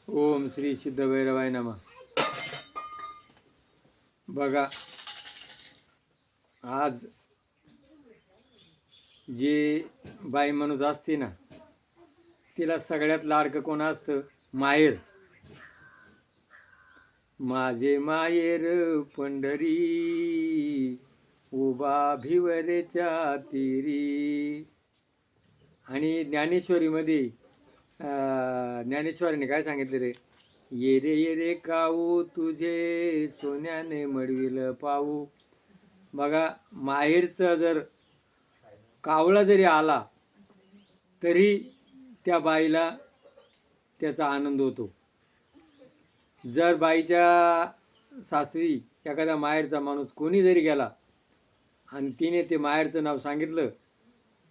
ओम श्री सिद्ध भैरवाय नमः. बघा, आज जे बाई माणूस असते ना, तिला सगळ्यात लाडकं कोण असतं? माहेर. माझे माहेर पंढरी, उभा भिवरेच्या तिरी. आणि ज्ञानेश्वरीमध्ये ज्ञानेश्वरीने काय सांगितलं रे? ये रे काऊ तुझे सोन्याने मडविल पाऊ. बघा, माहेरचा जर कावळा जरी आला तरी त्या बाईला त्याचा आनंद होतो. जर बाईच्या सासरी एखादा माहेरचा माणूस कोणी जरी गेला आणि तिने ते माहेरचं नाव सांगितलं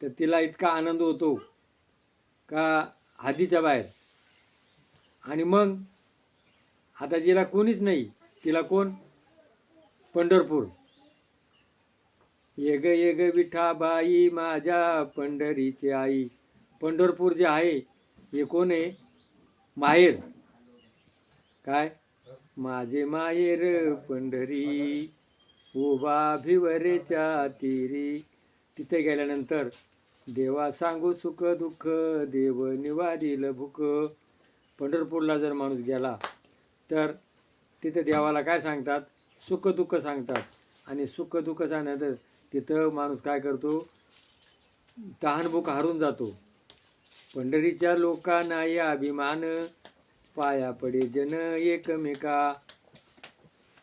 तर तिला इतका आनंद होतो का हद्दीच्या बाहेर. आणि मग आता जिला कोणीच नाही, तिला कोण? पंढरपूर. ये ग विठाबाई माझ्या पंढरीची आई. पंढरपूर जे आहे हे कोण आहे? माहेर. काय? माझे माहेर पंढरी, उभा भिवरेच्या तिरी. तिथे गेल्यानंतर देवा सांगू सुख दुःख, देव निवारील भूक. पंढरपूरला जर माणूस गेला तर तिथे देवाला काय सांगतात? सुख दुःख सांगतात. आणि सुख दुःख सांगण्यानंतर तिथं माणूस काय करतो? तहानभूक हारून जातो. पंढरीच्या लोकांना या अभिमान, पाया पडे जन एकमेका.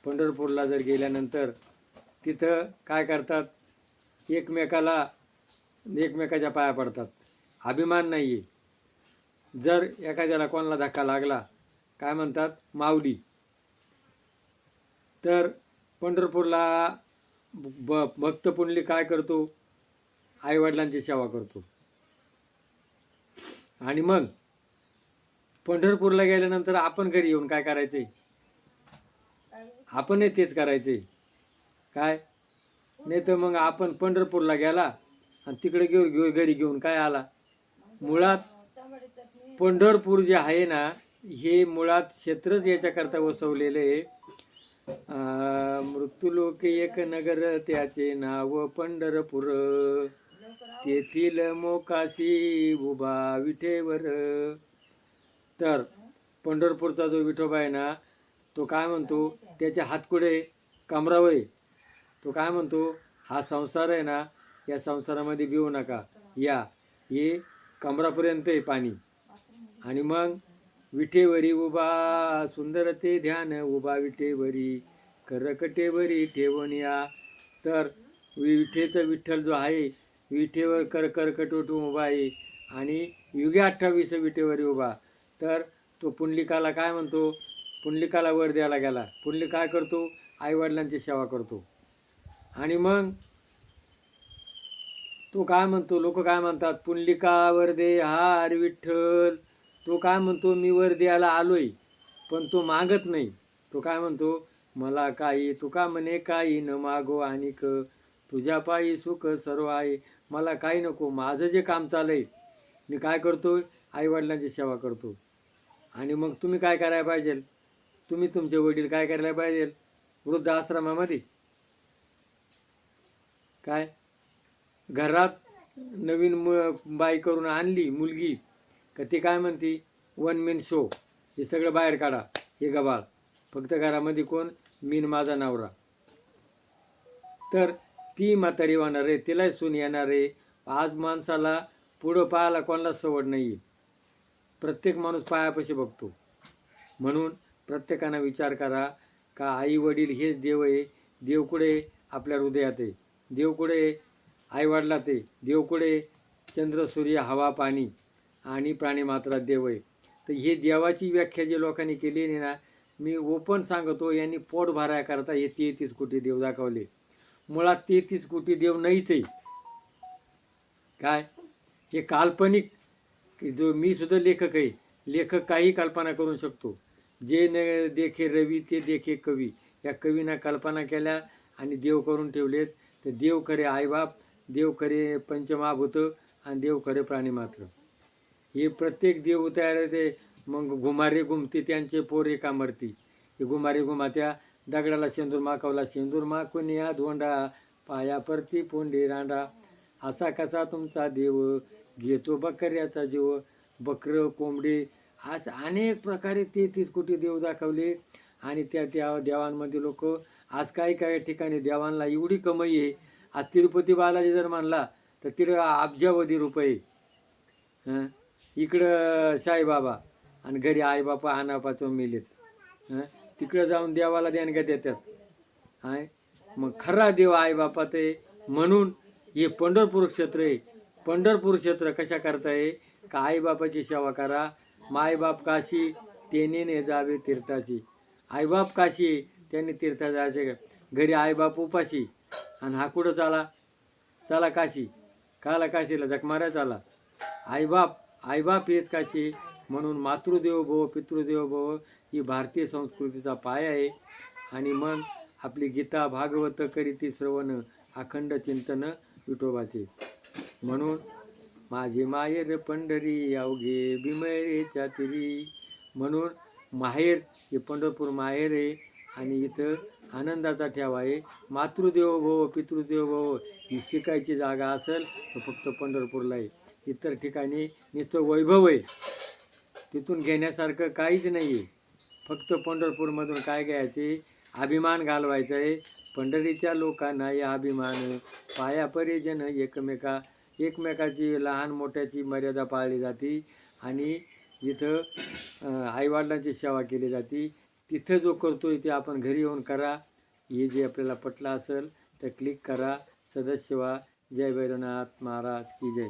पंढरपूरला जर गेल्यानंतर तिथं काय करतात? एकमेकाच्या पाया पडतात. अभिमान नाही आहे. जर एखाद्याला कोणाला धक्का लागला काय म्हणतात? माऊली. तर पंढरपूरला भक्त पुंडली काय करतो? आईवडिलांची सेवा करतो. आणि मग पंढरपूरला गेल्यानंतर आपण घरी येऊन काय करायचंय? आपणही तेच करायचंय. काय नाही तर मग आपण पंढरपूरला गेला आणि तिकडे घरी घेऊन काय आला? मुळात पंढरपूर जे आहे ना, हे मुळात क्षेत्रच याच्याकरता वसवलेलं आहे. मृत्यूलोक एक नगर त्याचे नाव पंढरपूर, तेथील मोकाशी उभा विठेवर. तर पंढरपूरचा जो विठोबा आहे ना, तो काय म्हणतो? त्याचे हातकुडे कमरावय. तो काय म्हणतो? हा संसार आहे ना, या संसारामध्ये भिवू नका. हे कमरापर्यंत आहे पाणी. आणि मग विठेवरी उभा, सुंदर ते ध्यान उभा विठेवरी, करकटेवरी ठेवून या. तर विठ्ठल जो आहे विठेवर करकट उठून उभा आहे आणि युगे 28 विठेवरी उभा. तर तो पुंडलिकाला काय म्हणतो? पुंडलिकाला वर द्यायला गेला. पुंडलिक काय करतो? आईवडिलांची सेवा करतो. आणि मग तो काय म्हणतो? लोक काय म्हणतात? पुंडलिका वर दे हार विठ्ठल. तो काय म्हणतो? मी वर द्यायला आलोय. पण तो मागत नाही. तो काय म्हणतो? मला काही, तुका म्हणे काही न मागो आणिक, तुझ्या पायी सुख सर्व आहे. मला काही नको. माझं जे काम चाललंय मी काय करतो? आईवडिलांची सेवा करतो. आणि मग तुम्ही काय करायला पाहिजे? तुम्ही तुमचे वडील काय करायला पाहिजे? वृद्धाश्रमामध्ये काय घरात नवीन बाई करून आणली मुलगी का ती काय म्हणते? 1 मेन शो. हे सगळं बाहेर काढा. हे गबाळ. फक्त घरामध्ये कोण? मीन माझा नवरा. तर ती म्हातारी होणार आहे, तिलाही सून येणार आहे. आज माणसाला पुढं पाहायला कोणाला सवड नाही. प्रत्येक माणूस पायापाशी बघतो. म्हणून प्रत्येकानं विचार करा का आई वडील हेच देव आहे. देव कुठे? आपल्या हृदयात आहे. देव कुठे? आईवडिलात आहे. देव कुठे? चंद्र सूर्य हवा पाणी आणि प्राणीमात्रात देव आहे. तर हे देवाची व्याख्या जे लोकांनी केली ना, मी ओपन सांगतो, यांनी पोट भरायकरता हे 33 कोटी देव दाखवले. मुळात 33 कोटी देव नाहीच आहे. काय हे काल्पनिक. जो मी सुद्धा लेखक आहे. लेखक काही कल्पना करू शकतो. जे न देखे रवी ते देखे कवी. या कवीनं कल्पना केल्या आणि देव करून ठेवलेत. तर देव खरे आईबाप, देव खरे पंचमहाभूत आणि देव खरे प्राणीमात्र. हे प्रत्येक देव तयार ते मग घुमारे घुमती त्यांचे पोरे कामरती. हे घुमारे घुमात्या दगडाला शेंदूर माकवला, शेंदूर माकून या धोंडा, पाया परती पोंडे रांडा. असा कसा तुमचा देव, घेतो बकऱ्याचा जीव. बकरं कोंबडे आज अनेक प्रकारे 33 कोटी देव दाखवले. आणि त्या देवांमध्ये लोक आज काही काही ठिकाणी देवांना एवढी कमाई आहे. आज तिरुपती बालाजी जर मानला तर तिकडं अब्जावधी रुपये. हं, इकडं साईबाबा आणि घरी आईबापा अनापाचून मेलेत. तिकडं जाऊन देवाला देणग्या देतात. हाय मग खरा देव आईबापात आहे. म्हणून हे पंढरपूर क्षेत्र आहे. पंढरपूर क्षेत्र कशा करताय का आईबापाची सेवा करा. मायबाप काशी तेने ने जावे तीर्थाची. आईबाप काशी त्यांनी तीर्था जायचे. घरी आईबाप उपाशी आणि हा कुठं चला काशी. काला काशीला जख मारा चाला. आईबाप हेच काशी. म्हणून मातृदेव भव पितृदेव भव ही भारतीय संस्कृतीचा पाया आहे. आणि मन आपली गीता भागवत करीती श्रवण, अखंड चिंतन विठोबाचे. म्हणून माझे माहेर पंढरी अवघे भीमरेच्या तिरी. म्हणून माहेर हे पंढरपूर माहेर आहे. आणि इथं आनंदाचा ठेवा आहे. मातृदेव भव पितृदेव भव ही शिकायची जागा असेल तर फक्त पंढरपूरला आहे. इतर ठिकाणी नुसतं वैभव आहे, तिथून घेण्यासारखं काहीच नाही आहे. फक्त पंढरपूरमधून काय घ्यायचे, अभिमान घालवायचा आहे. पंढरीच्या लोकांना या अभिमान, पाया परिजन एकमेकाची लहान मोठ्याची मर्यादा पाळली जाते. आणि इथं आईवडिलांची सेवा केली जाते. तिथं जो करतोय ते आपण घरी येऊन करा. हे जे आपल्याला पटलं असेल तर क्लिक करा. सदस्य व्हा. जय भैरवनाथ महाराज की जय.